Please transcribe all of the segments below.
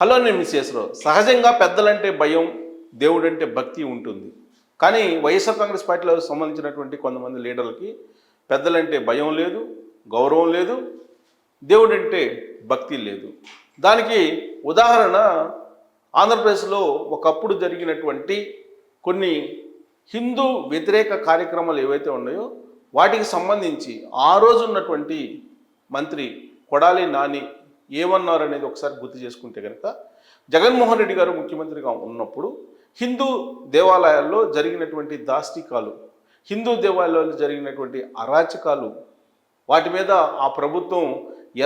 Hello నేను మిస్సెస్రావు. సహజంగా పెద్దలంటే భయం, దేవుడంటే భక్తి ఉంటుంది. కానీ వైఎస్ఆర్ కాంగ్రెస్ పార్టీలో సంబంధించినటువంటి కొంతమంది లీడర్లకి పెద్దలంటే భయం లేదు, గౌరవం లేదు, దేవుడంటే భక్తి లేదు. దానికి ఉదాహరణ ఆంధ్రప్రదేశ్లో ఒకప్పుడు జరిగినటువంటి కొన్ని హిందూ వ్యతిరేక కార్యక్రమాలు ఏవైతే ఉన్నాయో వాటికి సంబంధించి ఆ రోజు ఉన్నటువంటి మంత్రి కొడాలి నాని ఏమన్నారు అనేది ఒకసారి గుర్తు చేసుకుంటే కనుక, జగన్మోహన్ రెడ్డి గారు ముఖ్యమంత్రిగా ఉన్నప్పుడు హిందూ దేవాలయాల్లో జరిగినటువంటి దాష్టికాలు, హిందూ దేవాలయాల్లో జరిగినటువంటి అరాచకాలు, వాటి మీద ఆ ప్రభుత్వం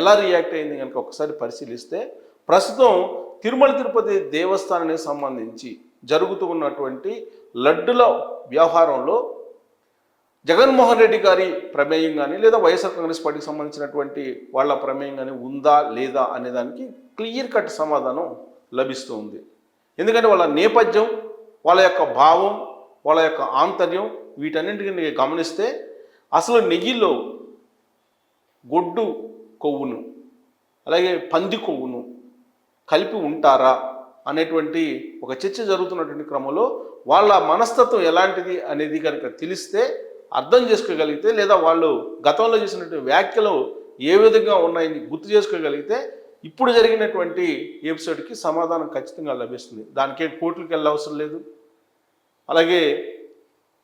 ఎలా రియాక్ట్ అయింది కనుక ఒకసారి పరిశీలిస్తే, ప్రస్తుతం తిరుమల తిరుపతి దేవస్థానానికి సంబంధించి జరుగుతూ ఉన్నటువంటి లడ్డుల వ్యవహారంలో జగన్మోహన్ రెడ్డి గారి ప్రమేయం కానీ లేదా వైఎస్ఆర్ కాంగ్రెస్ పార్టీకి సంబంధించినటువంటి వాళ్ళ ప్రమేయం కానీ ఉందా లేదా అనేదానికి క్లియర్ కట్ సమాధానం లభిస్తూ ఉంది. ఎందుకంటే వాళ్ళ నేపథ్యం, వాళ్ళ యొక్క భావం, వాళ్ళ యొక్క ఆంతర్యం వీటన్నింటిని గమనిస్తే అసలు నెయ్యిలో గొడ్డు కొవ్వును అలాగే పంది కొవ్వును కలిపి ఉంటారా అనేటువంటి ఒక చర్చ జరుగుతున్నటువంటి క్రమంలో వాళ్ళ మనస్తత్వం ఎలాంటిది అనేది కనుక తెలిస్తే, అర్థం చేసుకోగలిగితే, లేదా వాళ్ళు గతంలో చేసినటువంటి వ్యాఖ్యలు ఏ విధంగా ఉన్నాయని గుర్తు చేసుకోగలిగితే ఇప్పుడు జరిగినటువంటి ఎపిసోడ్కి సమాధానం ఖచ్చితంగా లభిస్తుంది. దానికే కోర్టులకు వెళ్ళవసరం లేదు. అలాగే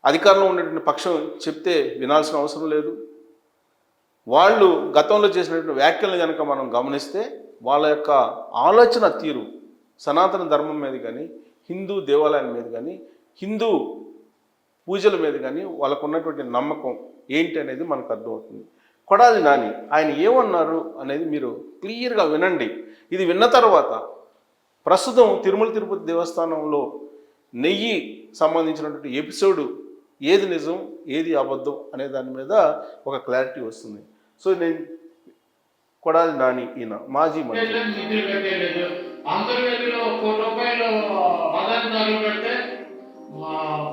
అధికారంలో ఉన్నటువంటి పక్షం చెప్తే వినాల్సిన అవసరం లేదు. వాళ్ళు గతంలో చేసినటువంటి వ్యాఖ్యలను కనుక మనం గమనిస్తే వాళ్ళ యొక్క ఆలోచన తీరు సనాతన ధర్మం మీద కానీ, హిందూ దేవాలయాల మీద కానీ, హిందూ పూజల మీద కానీ వాళ్ళకు ఉన్నటువంటి నమ్మకం ఏంటి అనేది మనకు అర్థమవుతుంది. కొడాలి నాని ఆయన ఏమన్నారు అనేది మీరు క్లియర్గా వినండి. ఇది విన్న తర్వాత ప్రస్తుతం తిరుమల తిరుపతి దేవస్థానంలో నెయ్యి సంబంధించినటువంటి ఎపిసోడు ఏది నిజం ఏది అబద్ధం అనే దాని మీద ఒక క్లారిటీ వస్తుంది. సో నేను కొడాలి నాని ఈయన మాజీ మంత్రి.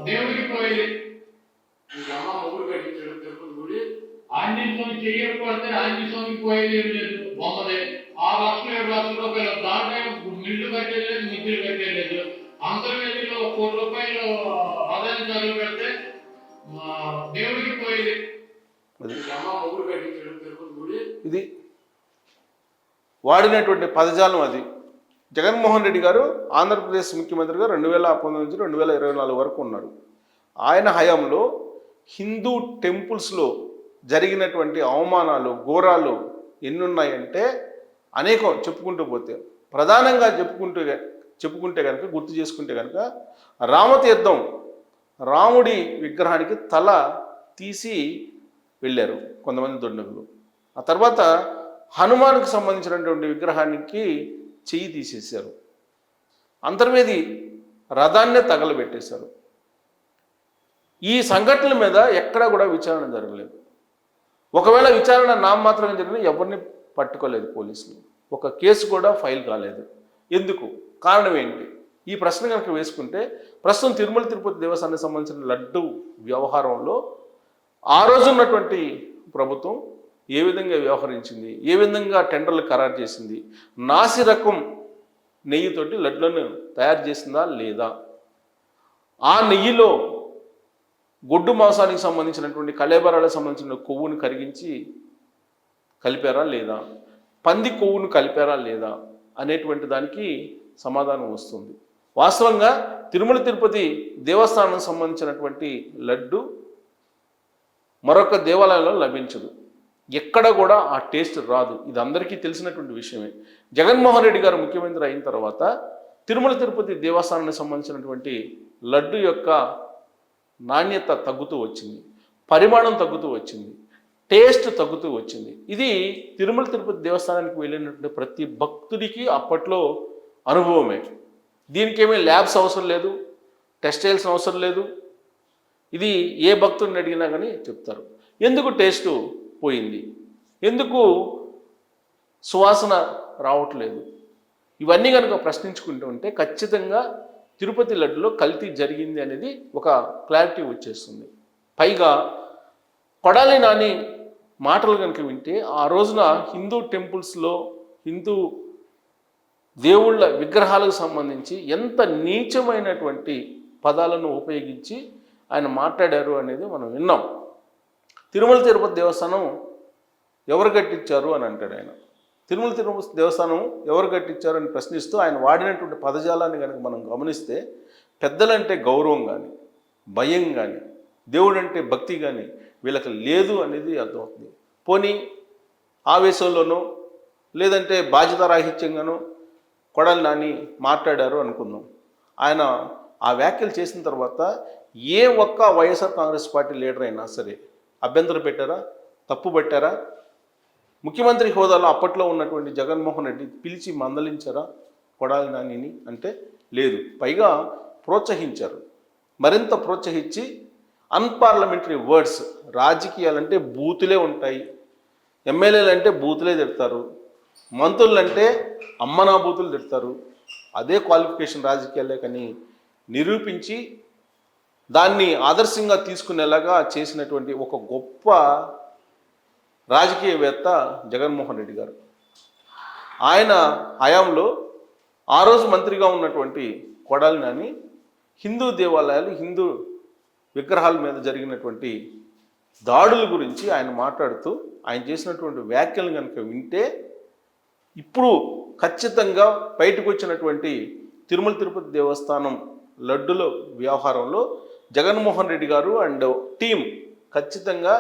దేవుడికి పోయి అమ్మ మొగుడు కట్టించాడు తిరుపతి గుడి. ఆంజనేయ స్వామి చెయ్యకపోతే ఆంజనేయ స్వామికి పోయేది ఏమి లేదు. బొమ్మదే 6 లక్షలు 7 లక్షల రూపాయలు దాంట్లో మిల్లు కట్టేయలేదు, నిధులు కట్టేయలేదు. అంతర్వేదిలో 1 కోటి రూపాయలు పదాన్ని చదువు పెడితే దేవుడికి పోయేది అమ్మ మొగుడు కట్టించాడు తిరుపతి గుడి. ఇది వాడినటువంటి పదజాలం అది. జగన్మోహన్ రెడ్డి గారు ఆంధ్రప్రదేశ్ ముఖ్యమంత్రిగా 2019 నుంచి 2024 వరకు ఉన్నారు. ఆయన హయాంలో హిందూ టెంపుల్స్లో జరిగినటువంటి అవమానాలు, ఘోరాలు ఎన్నున్నాయంటే అనేకం చెప్పుకుంటూ పోతే, ప్రధానంగా చెప్పుకుంటే కనుక, గుర్తు చేసుకుంటే కనుక, రామతీర్థం రాముడి విగ్రహానికి తల తీసి వెళ్ళారు కొంతమంది దుండగులు. ఆ తర్వాత హనుమాన్కి సంబంధించినటువంటి విగ్రహానికి చెయ్యి తీసేశారు. అంతర్వేది రథాన్నే తగలబెట్టేశారు. ఈ సంఘటనల మీద ఎక్కడా కూడా విచారణ జరగలేదు. ఒకవేళ విచారణ నామమాత్రంగా జరిగిన ఎవరిని పట్టుకోలేదు పోలీసులు. ఒక కేసు కూడా ఫైల్ కాలేదు. ఎందుకు? కారణం ఏంటి? ఈ ప్రశ్న కనుక వేసుకుంటే, ప్రస్తుతం తిరుమల తిరుపతి దేవస్థానానికి సంబంధించిన లడ్డు వ్యవహారంలో ఆ రోజు ఉన్నటువంటి ప్రభుత్వం ఏ విధంగా వ్యవహరించింది, ఏ విధంగా టెండర్లు ఖరారు చేసింది, నాసి రకం నెయ్యితోటి లడ్లను తయారు చేసిందా లేదా, ఆ నెయ్యిలో గొడ్డు మాంసానికి సంబంధించినటువంటి కళేబరాలకు సంబంధించిన కొవ్వును కరిగించి కలిపారా లేదా, పంది కొవ్వును కలిపారా లేదా అనేటువంటి దానికి సమాధానం వస్తుంది. వాస్తవంగా తిరుమల తిరుపతి దేవస్థానానికి సంబంధించినటువంటి లడ్డు మరొక దేవాలయంలో లభించదు. ఎక్కడ కూడా ఆ టేస్ట్ రాదు. ఇది అందరికీ తెలిసినటువంటి విషయమే. జగన్మోహన్ రెడ్డి గారు ముఖ్యమంత్రి అయిన తర్వాత తిరుమల తిరుపతి దేవస్థానానికి సంబంధించినటువంటి లడ్డు యొక్క నాణ్యత తగ్గుతూ వచ్చింది, పరిమాణం తగ్గుతూ వచ్చింది, టేస్ట్ తగ్గుతూ వచ్చింది. ఇది తిరుమల తిరుపతి దేవస్థానానికి వెళ్ళినటువంటి ప్రతి భక్తుడికి అప్పట్లో అనుభవమే. దీనికి ఏమీ ల్యాబ్స్ అవసరం లేదు, టెస్ట్ చేయాల్సిన అవసరం లేదు. ఇది ఏ భక్తుడిని అడిగినా కానీ చెప్తారు. ఎందుకు టేస్టు పోయింది, ఎందుకు సువాసన రావట్లేదు, ఇవన్నీ కనుక ప్రశ్నించుకుంటూ ఉంటే ఖచ్చితంగా తిరుపతి లడ్డులో కల్తీ జరిగింది అనేది ఒక క్లారిటీ వచ్చేస్తుంది. పైగా కొడాలి నాని మాటలు కనుక వింటే, ఆ రోజున హిందూ టెంపుల్స్లో హిందూ దేవుళ్ళ విగ్రహాలకు సంబంధించి ఎంత నీచమైనటువంటి పదాలను ఉపయోగించి ఆయన మాట్లాడారు అనేది మనం విన్నాం. తిరుమల తిరుపతి దేవస్థానం ఎవరు కట్టించారు అని అంటాడు ఆయన. తిరుమల తిరుపతి దేవస్థానం ఎవరు కట్టించారు అని ప్రశ్నిస్తూ ఆయన వాడినటువంటి పదజాలాన్ని కనుక మనం గమనిస్తే పెద్దలంటే గౌరవం కానీ, భయం కానీ, దేవుడు అంటే భక్తి కానీ వీళ్ళకి లేదు అనేది అర్థమవుతుంది. పోనీ ఆవేశంలోనో లేదంటే బాధ్యతారాహిత్యంగానో కొడాలి నాని మాట్లాడారు అనుకుందాం. ఆయన ఆ వ్యాఖ్యలు చేసిన తర్వాత ఏ ఒక్క వైఎస్ఆర్ కాంగ్రెస్ పార్టీ లీడర్ అయినా సరే అభ్యంతరం పెట్టారా, తప్పు పట్టారా? ముఖ్యమంత్రి హోదాలో అప్పట్లో ఉన్నటువంటి జగన్మోహన్ రెడ్డి పిలిచి మందలించారా కొడాలి నానిని అంటే లేదు. పైగా ప్రోత్సహించారు. మరింత ప్రోత్సహించి అన్పార్లమెంటరీ వర్డ్స్, రాజకీయాలంటే బూతులే ఉంటాయి, ఎమ్మెల్యేలు అంటే బూతులే తిడతారు, మంత్రులు అంటే అమ్మనా బూతులు తిడతారు, అదే క్వాలిఫికేషన్ రాజకీయాలే కానీ నిరూపించి దాన్ని ఆదర్శంగా తీసుకునేలాగా చేసినటువంటి ఒక గొప్ప రాజకీయవేత్త జగన్మోహన్ రెడ్డి గారు. ఆయన హయాంలో ఆ రోజు మంత్రిగా ఉన్నటువంటి కొడాలి నాని హిందూ దేవాలయాలు, హిందూ విగ్రహాల మీద జరిగినటువంటి దాడుల గురించి ఆయన మాట్లాడుతూ ఆయన చేసినటువంటి వ్యాఖ్యలు కనుక వింటే ఇప్పుడు ఖచ్చితంగా బయటకు వచ్చినటువంటి తిరుమల తిరుపతి దేవస్థానం లడ్డుల వ్యవహారంలో జగన్మోహన్ రెడ్డి గారు అండ్ టీం ఖచ్చితంగా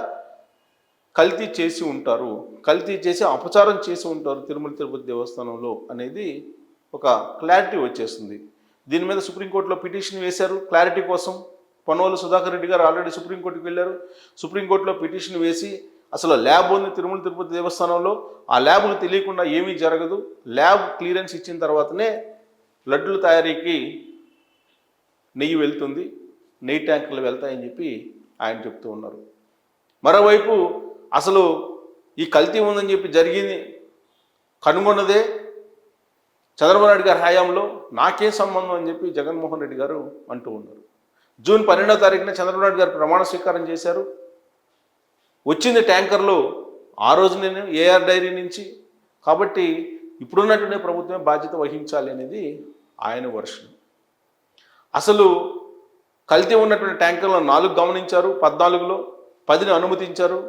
కల్తీ చేసి ఉంటారు, కల్తీ చేసి అపచారం చేసి ఉంటారు తిరుమల తిరుపతి దేవస్థానంలో అనేది ఒక క్లారిటీ వచ్చేస్తుంది. దీని మీద సుప్రీంకోర్టులో పిటిషన్ వేశారు క్లారిటీ కోసం. పొన్నవోలు సుధాకర్ రెడ్డి గారు ఆల్రెడీ సుప్రీంకోర్టుకి వెళ్ళారు. సుప్రీంకోర్టులో పిటిషన్ వేసి అసలు ల్యాబ్ ఉంది తిరుమల తిరుపతి దేవస్థానంలో, ఆ ల్యాబ్లు తెలియకుండా ఏమీ జరగదు, ల్యాబ్ క్లియరెన్స్ ఇచ్చిన తర్వాతనే లడ్డుల తయారీకి నెయ్యి వెళ్తుంది, నెయ్యి ట్యాంకర్లు వెళ్తాయని చెప్పి ఆయన చెప్తూ ఉన్నారు. మరోవైపు అసలు ఈ కల్తీ ఉందని చెప్పి జరిగింది కనుగొన్నదే చంద్రబాబు నాయుడు గారి హయాంలో, నాకేం సంబంధం అని చెప్పి జగన్మోహన్ రెడ్డి గారు అంటూ ఉన్నారు. జూన్ 12వ తారీఖున చంద్రబాబు నాయుడు గారు ప్రమాణ స్వీకారం చేశారు. వచ్చింది ట్యాంకర్లు ఆ రోజు నేను ఏఆర్ డైరీ నుంచి. కాబట్టి ఇప్పుడున్నటువంటి ప్రభుత్వమే బాధ్యత వహించాలి అనేది ఆయన వర్షన్. అసలు కల్తీ ఉన్నటువంటి ట్యాంకర్లు 4 గమనించారు, 14లో 10ని అనుమతించారు.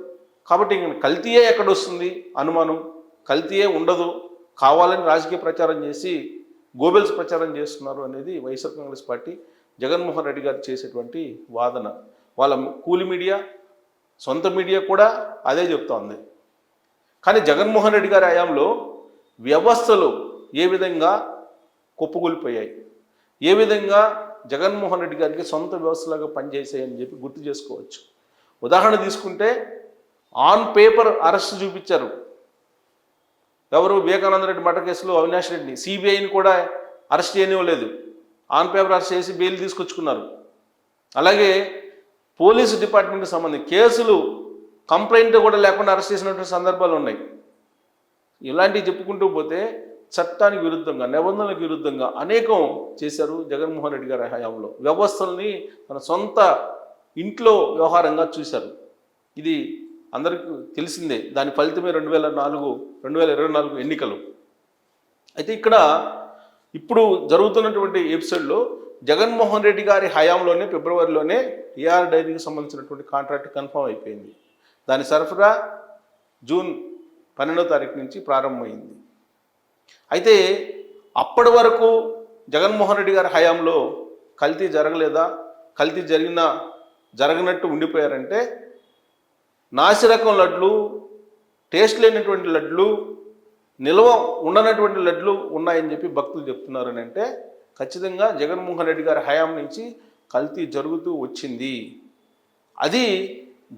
కాబట్టి ఇంక కల్తీయే ఎక్కడొస్తుంది అనుమానం, కల్తీయే ఉండదు, కావాలని రాజకీయ ప్రచారం చేసి గోబెల్స్ ప్రచారం చేస్తున్నారు అనేది వైఎస్ఆర్ కాంగ్రెస్ పార్టీ జగన్మోహన్ రెడ్డి గారు చేసేటువంటి వాదన. వాళ్ళ కూలి మీడియా, సొంత మీడియా కూడా అదే చెప్తోంది. కానీ జగన్మోహన్ రెడ్డి గారి హయాంలో వ్యవస్థలు ఏ విధంగా కుప్పకూలిపోయాయి, ఏ విధంగా జగన్మోహన్ రెడ్డి గారికి సొంత వ్యవస్థలాగా పనిచేసాయని చెప్పి గుర్తు చేసుకోవచ్చు. ఉదాహరణ తీసుకుంటే ఆన్ పేపర్ అరెస్ట్ చూపించారు. ఎవరు? వివేకానంద రెడ్డి మర్డర్ కేసులో అవినాష్ రెడ్డిని, సిబిఐని కూడా అరెస్ట్ చేయనివ్వలేదు, ఆన్ పేపర్ అరెస్ట్ చేసి బెయిల్ తీసుకొచ్చుకున్నారు. అలాగే పోలీసు డిపార్ట్మెంట్కి సంబంధించి కేసులు కంప్లైంట్ కూడా లేకుండా అరెస్ట్ చేసినటువంటి సందర్భాలు ఉన్నాయి. ఇలాంటివి చెప్పుకుంటూ పోతే చట్టానికి విరుద్ధంగా, నిబంధనలకు విరుద్ధంగా అనేకం చేశారు జగన్మోహన్ రెడ్డి గారి హయాంలో. వ్యవస్థల్ని తన సొంత ఇంట్లో వ్యవహారంగా చూశారు. ఇది అందరికీ తెలిసిందే. దాని ఫలితమే 2024 ఎన్నికలు. అయితే ఇక్కడ ఇప్పుడు జరుగుతున్నటువంటి ఎపిసోడ్లో జగన్మోహన్ రెడ్డి గారి హయాంలోనే ఫిబ్రవరిలోనే ఏఆర్ డైరీకి సంబంధించినటువంటి కాంట్రాక్ట్ కన్ఫర్మ్ అయిపోయింది. దాని సరఫరా జూన్ 12వ తారీఖు నుంచి ప్రారంభమైంది. అయితే అప్పటి వరకు జగన్మోహన్ రెడ్డి గారి హయాంలో కల్తీ జరగలేదా, కల్తీ జరగనట్టు ఉండిపోయారంటే నాసిరకం లడ్లు, టేస్ట్ లేనటువంటి లడ్లు, నిల్వ ఉండనటువంటి లడ్లు ఉన్నాయని చెప్పి భక్తులు చెప్తున్నారని అంటే ఖచ్చితంగా జగన్మోహన్ రెడ్డి గారి హయాం నుంచి కల్తీ జరుగుతూ వచ్చింది. అది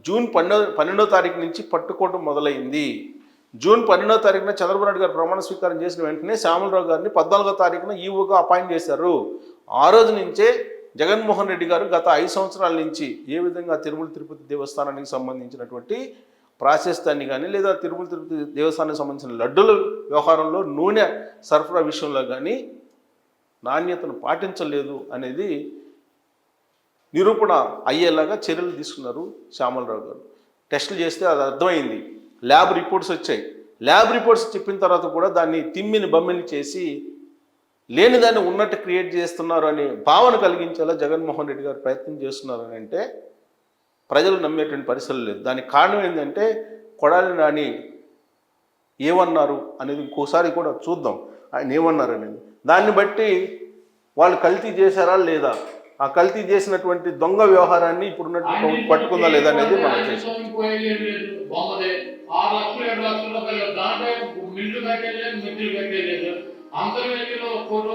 జూన్ 12వ తారీఖు నుంచి పట్టుకోవడం మొదలైంది. జూన్ 12వ తారీఖున చంద్రబాబు నాయుడు గారు ప్రమాణ స్వీకారం చేసిన వెంటనే శ్యామలరావు గారిని 14వ తారీఖున ఈవోగా అపాయింట్ చేశారు. ఆ రోజు నుంచే జగన్మోహన్ రెడ్డి గారు గత 5 సంవత్సరాల నుంచి ఏ విధంగా తిరుమల తిరుపతి దేవస్థానానికి సంబంధించినటువంటి ప్రాశస్త్యాన్ని కానీ, లేదా తిరుమల తిరుపతి దేవస్థానానికి సంబంధించిన లడ్డుల వ్యవహారంలో నూనె సరఫరా విషయంలో కానీ నాణ్యతను పాటించలేదు అనేది నిరూపణ అయ్యేలాగా చర్యలు తీసుకున్నారు శ్యామలరావు గారు. టెస్టులు చేస్తే అది అర్థమైంది. ల్యాబ్ రిపోర్ట్స్ వచ్చాయి. ల్యాబ్ రిపోర్ట్స్ చెప్పిన తర్వాత కూడా దాన్ని తిమ్మిని బమ్మిని చేసి లేని దాన్ని ఉన్నట్టు క్రియేట్ చేస్తున్నారు అనే భావన కలిగించేలా జగన్మోహన్ రెడ్డి గారు ప్రయత్నం చేస్తున్నారు అని అంటే ప్రజలు నమ్మేటువంటి పరిస్థితులు లేదు. దానికి కారణం ఏంటంటే కొడాలి నాని ఏమన్నారు అనేది ఇంకోసారి కూడా చూద్దాం. ఆయన ఏమన్నారు అనేది దాన్ని బట్టి వాళ్ళు కల్తీ చేశారా లేదా, ఆ కల్తీ చేసినటువంటి దొంగ వ్యవహారాన్ని ఇప్పుడున్నట్టు పట్టుకుందా లేదా అనేది మనం చేస్తాం. 6 లక్షలు 7 లక్షల రూపాయలు దాంట్లో మిల్లు కట్టేలేదు, మిద్దులు కట్టేలేదు. అంతర్వేదిలో ₹1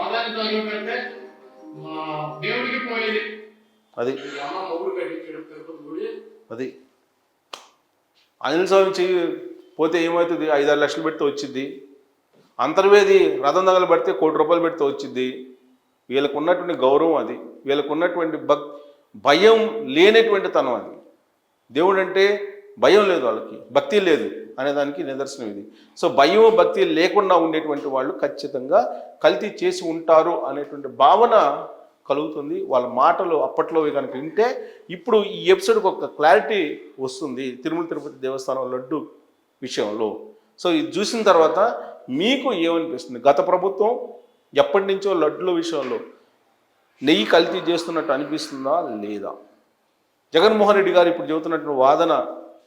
ఆదాయం తగ్గబెడితే దేవుడికి పోయేది. అది అమ్మ మొగుడు కట్టించాడు తిరుపతి గుడి. అది ఆంజనేయ స్వామి పోతే ఏమవుతుంది, 5-6 లక్షలు పెడితే వచ్చింది. అంతర్వేది రథం దగ్గర పెడితే ₹1 పెడితే వచ్చింది. వీళ్ళకు ఉన్నటువంటి గౌరవం అది, వీళ్ళకు ఉన్నటువంటి భయం లేనటువంటి తనం అది. దేవుడు అంటే భయం లేదు వాళ్ళకి, భక్తి లేదు అనేదానికి నిదర్శనం ఇది. సో భయం భక్తి లేకుండా ఉండేటువంటి వాళ్ళు ఖచ్చితంగా కల్తీ చేసి ఉంటారు అనేటువంటి భావన కలుగుతుంది. వాళ్ళ మాటలు అప్పట్లో కనుక వింటే ఇప్పుడు ఈ ఎపిసోడ్కి ఒక క్లారిటీ వస్తుంది తిరుమల తిరుపతి దేవస్థానం లడ్డు విషయంలో. సో ఇది చూసిన తర్వాత మీకు ఏమనిపిస్తుంది? గత ప్రభుత్వం ఎప్పటి నుంచో లడ్డుల విషయంలో నెయ్యి కల్తీ చేస్తున్నట్టు అనిపిస్తుందా లేదా? జగన్మోహన్ రెడ్డి గారు ఇప్పుడు చెబుతున్నటువంటి వాదన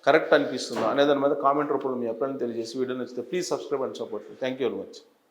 కరెక్ట్ అనిపిస్తుందా అనే దాని మీద కామెంట్ రూపంలో మీ అభిప్రాయం తెలియజేసి వీడియో నచ్చితే please subscribe and support. Thank you very much.